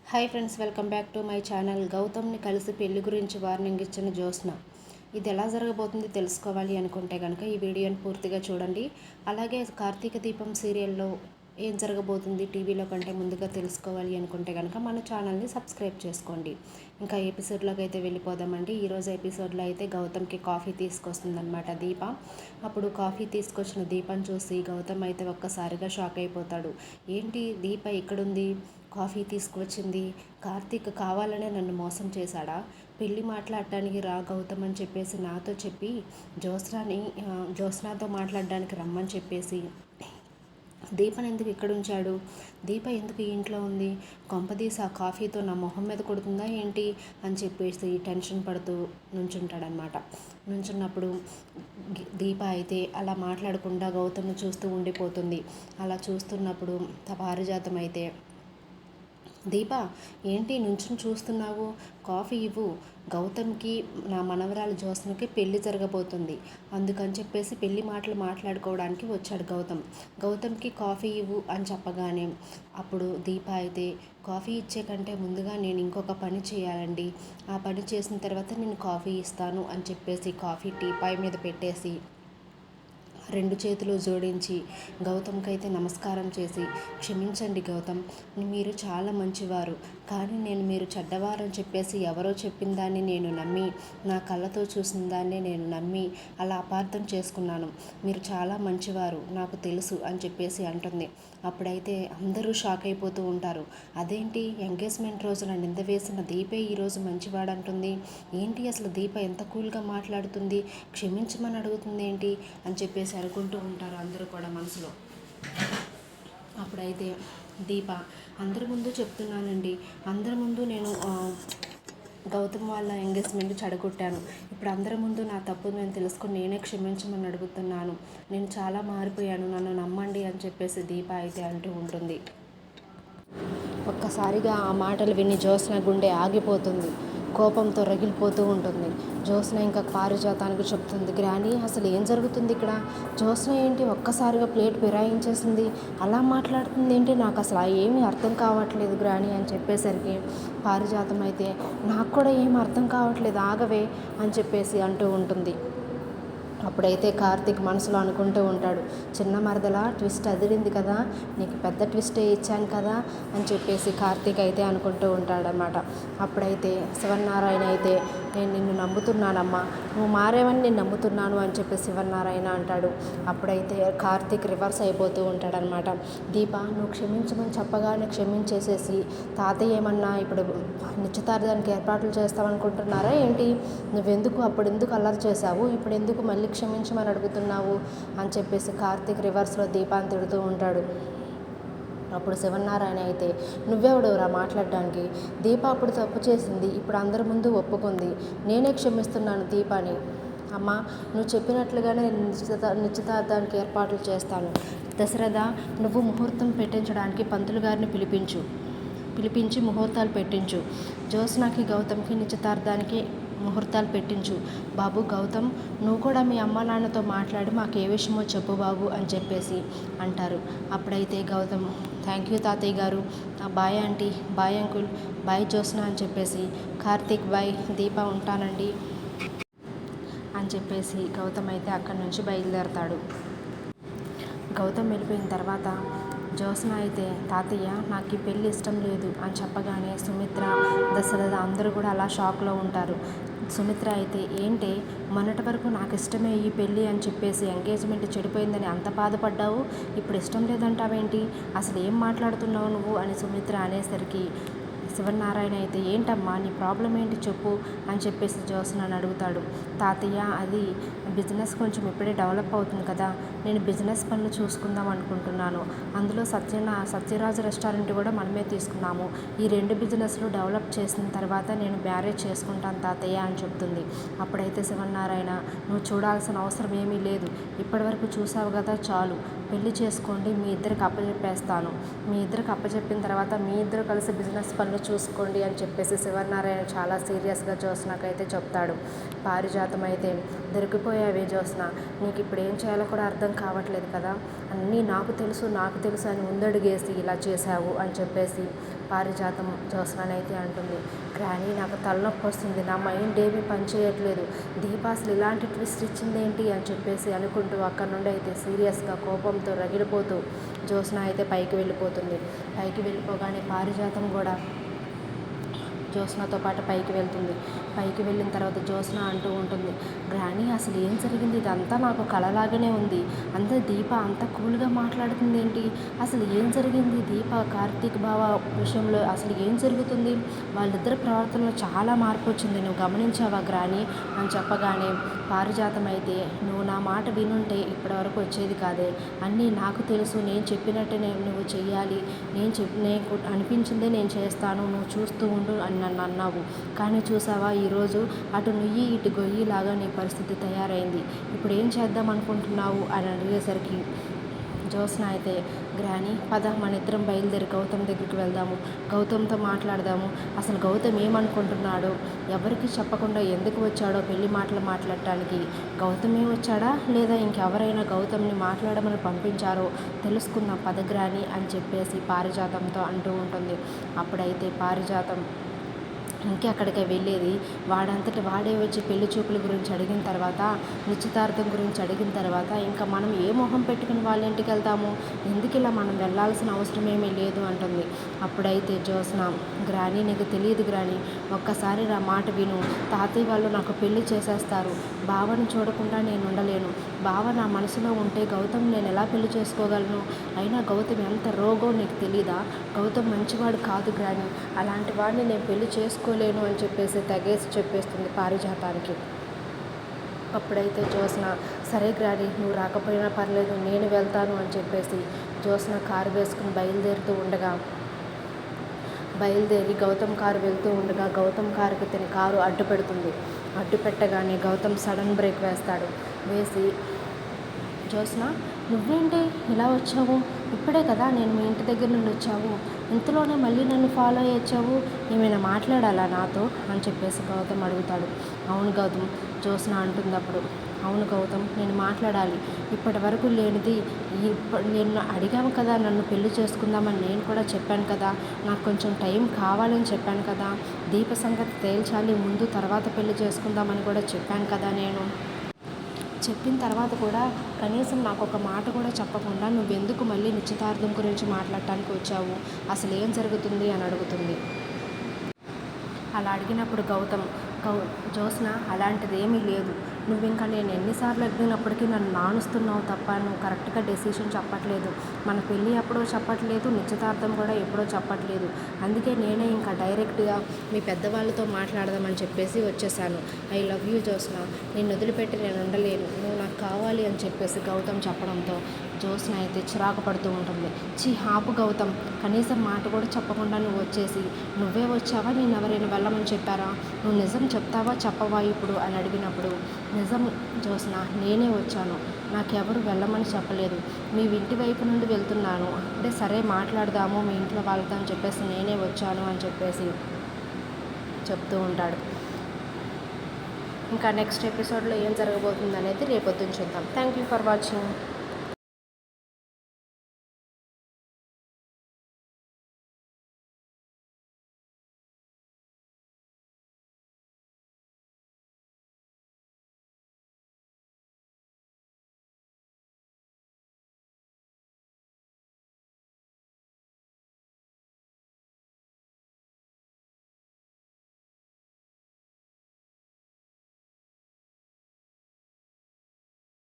Hi friends, welcome back to my channel. గౌతమ్ని కలిసి పెళ్లి గురించి వార్నింగ్ ఇచ్చిన జ్యోత్స్న. ఇది ఎలా జరగబోతుంది తెలుసుకోవాలి అనుకుంటే కనుక ఈ వీడియోని పూర్తిగా చూడండి. అలాగే కార్తీక దీపం సీరియల్లో ఏం జరగబోతుంది టీవీలో కంటే ముందుగా తెలుసుకోవాలి అనుకుంటే కనుక మన ఛానల్ని సబ్స్క్రైబ్ చేసుకోండి. ఇంకా ఎపిసోడ్లోకి అయితే వెళ్ళిపోదామండి. ఈరోజు ఎపిసోడ్లో అయితే గౌతమ్కి కాఫీ తీసుకొస్తుందన్నమాట దీప. అప్పుడు కాఫీ తీసుకొచ్చిన దీపని చూసి గౌతమ్ అయితే ఒక్కసారిగా షాక్ అయిపోతాడు. ఏంటి దీప ఇక్కడుంది, కాఫీ తీసుకువచ్చింది, కార్తీక్ కావాలనే నన్ను మోసం చేశాడా, పెళ్ళి మాట్లాడటానికి రా గౌతమ్ అని చెప్పేసి నాతో చెప్పి జ్యోత్స్నాతో మాట్లాడడానికి రమ్మని చెప్పేసి దీపని ఎందుకు ఇక్కడ ఉంచాడు, దీప ఎందుకు ఈ ఇంట్లో ఉంది, కొంపదీసి ఆ కాఫీతో నా మొహం మీద కొడుతుందా ఏంటి అని చెప్పేసి టెన్షన్ పడుతూ నుంచుంటాడనమాట. నుంచున్నప్పుడు దీప అయితే అలా మాట్లాడకుండా గౌతమ్ని చూస్తూ ఉండిపోతుంది. అలా చూస్తున్నప్పుడు పారిజాతం అయితే, దీప ఏంటి నుంచుని చూస్తున్నావు, కాఫీ ఇవ్వు, గౌతమ్కి నా మనవరాలు జ్యోత్స్నకి పెళ్ళి జరగబోతుంది, అందుకని చెప్పేసి పెళ్ళి మాటలు మాట్లాడుకోవడానికి వచ్చాడు గౌతమ్కి కాఫీ ఇవ్వు అని చెప్పగానే అప్పుడు దీప అయితే, కాఫీ ఇచ్చే కంటే ముందుగా నేను ఇంకొక పని చేయాలండి, ఆ పని చేసిన తర్వాత నేను కాఫీ ఇస్తాను అని చెప్పేసి కాఫీ టీపాయ్ మీద పెట్టేసి రెండు చేతులు జోడించి గౌతమ్కి అయితే నమస్కారం చేసి, క్షమించండి గౌతమ్, మీరు చాలా మంచివారు, కానీ నేను మీరు చెడ్డవారని చెప్పేసి ఎవరో చెప్పిన దాన్ని నేను నమ్మి, నా కళ్ళతో చూసిన దాన్నే నేను నమ్మి అలా అపార్థం చేసుకున్నాను, మీరు చాలా మంచివారు నాకు తెలుసు అని చెప్పేసి అంటుంది. అప్పుడైతే అందరూ షాక్ అయిపోతూ ఉంటారు. అదేంటి, ఎంగేజ్మెంట్ రోజున నింద వేసిన దీపే ఈరోజు మంచివాడంటుంది ఏంటి, అసలు దీప ఎంత కూల్గా మాట్లాడుతుంది, క్షమించమని అడుగుతుంది ఏంటి అని చెప్పేసి అనుకుంటూ ఉంటారు అందరూ కూడా మనసులో. అప్పుడైతే దీప, అందరి ముందు చెప్తున్నానండి, అందరి ముందు నేను గౌతమ్ వాళ్ళ ఎంగేజ్మెంట్ చెడగొట్టాను, ఇప్పుడు అందరి ముందు నా తప్పు నేను తెలుసుకుని నేనే క్షమించమని అడుగుతున్నాను, నేను చాలా మారిపోయాను, నన్ను నమ్మండి అని చెప్పేసి దీప అయితే అంటూ ఉంటుంది. ఒక్కసారిగా ఆ మాటలు విని జ్యోత్స్న గుండె ఆగిపోతుంది, కోపంతో రగిలిపోతూ ఉంటుంది. జ్యోత్స్న ఇంకా పారిజాతానికి చెప్తుంది, గ్రాని అసలు ఏం జరుగుతుంది ఇక్కడ, జ్యోత్స్న ఏంటి ఒక్కసారిగా ప్లేట్ ఫిరాయించేసింది, అలా మాట్లాడుతుంది ఏంటి, నాకు అసలు ఏమీ అర్థం కావట్లేదు గ్రాని అని చెప్పేసరికి పారిజాతం అయితే, నాకు కూడా ఏం అర్థం కావట్లేదు, ఆగవే అని చెప్పేసి అంటూ ఉంటుంది. అప్పుడైతే కార్తీక్ మనసులో అనుకుంటూ ఉంటాడు, చిన్న మరదల ట్విస్ట్ అదిరింది కదా, నీకు పెద్ద ట్విస్టే ఇచ్చాను కదా అని చెప్పేసి కార్తీక్ అయితే అనుకుంటూ ఉంటాడనమాట. అప్పుడైతే శివనారాయణ అయితే, నేను నిన్ను నమ్ముతున్నానమ్మా, నువ్వు మారేవని నేను నమ్ముతున్నాను అని చెప్పి శివనారాయణ అంటాడు. అప్పుడైతే కార్తీక్ రివర్స్ అయిపోతూ ఉంటాడనమాట. దీప నువ్వు క్షమించమని చెప్పగానే క్షమించేసేసి తాతయ్య ఏమన్నా ఇప్పుడు నిశ్చితార్థానికి ఏర్పాట్లు చేస్తామనుకుంటున్నారా ఏంటి, నువ్వెందుకు అప్పుడు ఎందుకు అల్లరి చేశావు, ఇప్పుడు ఎందుకు మళ్ళీ క్షమించమని అడుగుతున్నావు అని చెప్పేసి కార్తీక్ రివర్స్లో దీపాన్ని తిడుతూ ఉంటాడు. అప్పుడు శివనారాయణ అయితే, నువ్వెవడురా మాట్లాడడానికి, దీప అప్పుడు తప్పు చేసింది, ఇప్పుడు అందరి ముందు ఒప్పుకుంది, నేనే క్షమిస్తున్నాను దీపాని, అమ్మ నువ్వు చెప్పినట్లుగానే నిశ్చితార్థానికి ఏర్పాట్లు చేస్తాను, దశరథ నువ్వు ముహూర్తం పెట్టించడానికి పంతులు గారిని పిలిపించి ముహూర్తాలు పెట్టించు, జ్యోత్స్నకి గౌతమ్కి నిశ్చితార్థానికి ముహూర్తాలు పెట్టించు, బాబు గౌతమ్ నువ్వు కూడా మీ అమ్మ నాన్నతో మాట్లాడి మాకు ఏ విషయమో చెప్పు బాబు అని చెప్పేసి అంటారు. అప్పుడైతే గౌతమ్, థ్యాంక్ యూ తాతయ్య గారు, bye aunty, bye uncle, bye Jyotsna అని చెప్పేసి, కార్తీక్ బాయ్, దీప ఉంటానండి అని చెప్పేసి గౌతమ్ అయితే అక్కడి నుంచి బయలుదేరతాడు. గౌతమ్ వెళ్ళిపోయిన తర్వాత జ్యోత్స్న అయితే, తాతయ్య నాకు ఈ పెళ్ళి ఇష్టం లేదు అని చెప్పగానే సుమిత్ర, దశరథ అందరూ కూడా అలా షాక్లో ఉంటారు. సుమిత్ర అయితే, ఏంటి మొన్నటి వరకు నాకు ఇష్టమే ఈ పెళ్ళి అని చెప్పేసి ఎంగేజ్మెంట్ చెడిపోయిందని అంత బాధపడ్డావు, ఇప్పుడు ఇష్టం లేదంటావేంటి, అసలు ఏం మాట్లాడుతున్నావు నువ్వు అని సుమిత్ర అనేసరికి శివనారాయణ అయితే, ఏంటమ్మా నీ ప్రాబ్లం ఏంటి చెప్పు అని చెప్పేసి జ్యోత్స్నని అడుగుతాడు. తాతయ్య అది బిజినెస్ కొంచెం ఇప్పుడే డెవలప్ అవుతుంది కదా, నేను బిజినెస్ పనులు చూసుకుందాం అనుకుంటున్నాను, అందులో సత్యరాజు రెస్టారెంట్ కూడా మనమే తీసుకున్నాము, ఈ రెండు బిజినెస్లు డెవలప్ చేసిన తర్వాత నేను మ్యారేజ్ చేసుకుంటాను తాతయ్య అని చెప్తుంది. అప్పుడైతే శివనారాయణ, నువ్వు చూడాల్సిన అవసరం ఏమీ లేదు, ఇప్పటివరకు చూసావు కదా చాలు, పెళ్లి చేసుకోండి, మీ ఇద్దరికి అప్పచెప్పేస్తాను, మీ ఇద్దరికి అప్పచెప్పిన తర్వాత మీ ఇద్దరు కలిసి బిజినెస్ పనులు చూసుకోండి అని చెప్పేసి శివనారాయణ చాలా సీరియస్గా జ్యోత్స్నకైతే చెప్తాడు. పారిజాతం అయితే, దొరికిపోయావే జ్యోత్స్న, నీకు ఇప్పుడు ఏం చేయాలో కూడా అర్థం కావట్లేదు కదా, అన్నీ నాకు తెలుసు అని ముందడుగేసి ఇలా చేశావు అని చెప్పేసి పారిజాతం జ్యోత్స్ననైతే అంటుంది, గ్రానీ నాకు తలనొప్పి వస్తుంది, నా మైండ్ ఏమీ పనిచేయట్లేదు, దీప అసలు ఇలాంటి ట్విస్ట్ ఇచ్చిందేంటి అని చెప్పేసి అనుకుంటూ అక్కడ నుండి అయితే సీరియస్గా కోపంతో రగిలిపోతూ జ్యోత్స్న అయితే పైకి వెళ్ళిపోతుంది. పైకి వెళ్ళిపోగానే పారిజాతం కూడా జ్యోత్స్నతో పాటు పైకి వెళ్తుంది. పైకి వెళ్ళిన తర్వాత జ్యోత్స్న అంటూ ఉంటుంది, గ్రానీ అసలు ఏం జరిగింది, ఇదంతా నాకు కలలాగానే ఉంది, అంత దీప అంత కూల్గా మాట్లాడుతుంది ఏంటి, అసలు ఏం జరిగింది, దీప కార్తీక్ బావ విషయంలో అసలు ఏం జరుగుతుంది, వాళ్ళిద్దరి ప్రవర్తనలో చాలా మార్పు వచ్చింది, నువ్వు గమనించావా గ్రానీ అని చెప్పగానే పారిజాతం అయితే, నువ్వు నా మాట వినుంటే ఇప్పటివరకు వచ్చేది కాదే, అన్నీ నాకు తెలుసు, నేను చెప్పినట్టే నువ్వు చెయ్యాలి, నేను అనిపించిందే నేను చేస్తాను, నువ్వు చూస్తూ ఉండు అని నన్ను అన్నావు, కానీ చూసావా ఈరోజు అటు నుయ్యి ఇటు గొయ్యిలాగా నీ పరిస్థితి తయారైంది, ఇప్పుడు ఏం చేద్దాం అనుకుంటున్నావు అని అడిగేసరికి జ్యోత్స్న అయితే, గ్రానీ పద మన ఇద్దరం బయలుదేరి గౌతమ్ దగ్గరికి వెళ్దాము, గౌతమ్తో మాట్లాడదాము, అసలు గౌతమ్ ఏమనుకుంటున్నాడో, ఎవరికి చెప్పకుండా ఎందుకు వచ్చాడో పెళ్లి మాటలు మాట్లాడటానికి, గౌతమే వచ్చాడా లేదా ఇంకెవరైనా గౌతమ్ని మాట్లాడమని పంపించారో తెలుసుకుందాం పద గ్రానీ అని చెప్పేసి పారిజాతంతో అంటూ ఉంటుంది. అప్పుడైతే పారిజాతం ఇంకెక్కడికే వెళ్ళేది, వాడంతటి వాడే వచ్చి పెళ్లి చూపుల గురించి అడిగిన తర్వాత, నిశ్చితార్థం గురించి అడిగిన తర్వాత ఇంకా మనం ఏ మొహం పెట్టుకుని వాళ్ళ ఇంటికి వెళ్తాము, ఎందుకు ఇలా మనం వెళ్ళాల్సిన అవసరం ఏమీ లేదు అంటుంది. అప్పుడైతే జ్యోత్స్న, గ్రానీ నీకు తెలియదు గ్రానీ, ఒక్కసారి నా మాట విను, తాతయ్య వాళ్ళు నాకు పెళ్లి చేసేస్తారు, బావని చూడకుండా నేను ఉండలేను, బావ నా మనసులో ఉంటే గౌతమ్ నేను ఎలా పెళ్లి చేసుకోగలను, అయినా గౌతమ్ ఎంత రోగో నీకు తెలీదా, గౌతమ్ మంచివాడు కాదు గ్రానీ, అలాంటి వాడిని నేను పెళ్లి చేసుకోలేను అని చెప్పేసి తెగేసి చెప్పేస్తుంది పారిజాతానికి. అప్పుడైతే జ్యోత్స్న, సరే గ్రానీ నువ్వు రాకపోయినా పర్లేదు నేను వెళ్తాను అని చెప్పేసి జ్యోత్స్న కారు వేసుకుని బయలుదేరి గౌతమ్ కారు వెళ్తూ ఉండగా గౌతమ్ కారుకి తన కారు అడ్డు పెడుతుంది. అడ్డు పెట్టగానే గౌతమ్ సడన్ బ్రేక్ వేస్తాడు. వేసి, జ్యోత్స్న నువ్వేంటి ఇలా వచ్చావు, ఇప్పుడే కదా నేను మీ ఇంటి దగ్గర నుండి వచ్చావు, ఇంతలోనే మళ్ళీ నన్ను ఫాలో అయ్యి వచ్చావు, ఏమైనా మాట్లాడాలా నాతో అని చెప్పేసి గౌతమ్ అడుగుతాడు. అవును గౌతమ్, జ్యోత్స్న అంటుంది అప్పుడు. అవును గౌతమ్, నేను మాట్లాడాలి, ఇప్పటి వరకు లేనిది నేను అడిగాము కదా, నన్ను పెళ్లి చేసుకుందామని నేను కూడా చెప్పాను కదా, నాకు కొంచెం టైం కావాలని చెప్పాను కదా, దీప సంగతి తేల్చాలి ముందు తర్వాత పెళ్లి చేసుకుందామని కూడా చెప్పాను కదా, నేను చెప్పిన తర్వాత కూడా కనీసం నాకు ఒక మాట కూడా చెప్పకుండా నువ్వెందుకు మళ్ళీ నిశ్చితార్థం గురించి మాట్లాడటానికి వచ్చావు, అసలు ఏం జరుగుతుంది అని అడుగుతుంది. అలా అడిగినప్పుడు జ్యోత్స్న అలాంటిది ఏమీ లేదు, నువ్వు ఇంకా నేను ఎన్నిసార్లు అడిగినప్పటికీ నన్ను నానుస్తున్నావు తప్ప నువ్వు కరెక్ట్గా డెసిషన్ చెప్పట్లేదు, మన పెళ్ళి ఎప్పుడో చెప్పట్లేదు, నిశ్చితార్థం కూడా ఎప్పుడో చెప్పట్లేదు, అందుకే నేనే ఇంకా డైరెక్ట్గా మీ పెద్దవాళ్ళతో మాట్లాడదామని చెప్పేసి వచ్చేసాను. ఐ లవ్ యూ జ్యోత్స్న, నిన్ను వదిలిపెట్టి నేను ఉండలేను, నువ్వు నాకు కావాలి అని చెప్పేసి గౌతమ్ చెప్పడంతో జ్యోత్స్న అయితే చిరాకు పడుతూ ఉంటుంది. ఆపు గౌతమ్, కనీసం మాట కూడా చెప్పకుండా నువ్వు వచ్చేసి, నువ్వే వచ్చావా నేను ఎవరైనా వెళ్ళమని చెప్పారా, నువ్వు నిజం చెప్తావా చెప్పవా ఇప్పుడు అని అడిగినప్పుడు, నిజం జ్యోత్స్న నేనే వచ్చాను, నాకెవరు వెళ్ళమని చెప్పలేదు, మీ ఇంటి వైపు నుండి వెళ్తున్నాను, అంటే సరే మాట్లాడదాము మీ ఇంట్లో వాళ్ళతో అని చెప్పేసి నేనే వచ్చాను అని చెప్పేసి చెప్తూ ఉంటాడు. ఇంకా నెక్స్ట్ ఎపిసోడ్లో ఏం జరగబోతుంది అనేది రేపొద్దున చూద్దాం. Thank you for watching.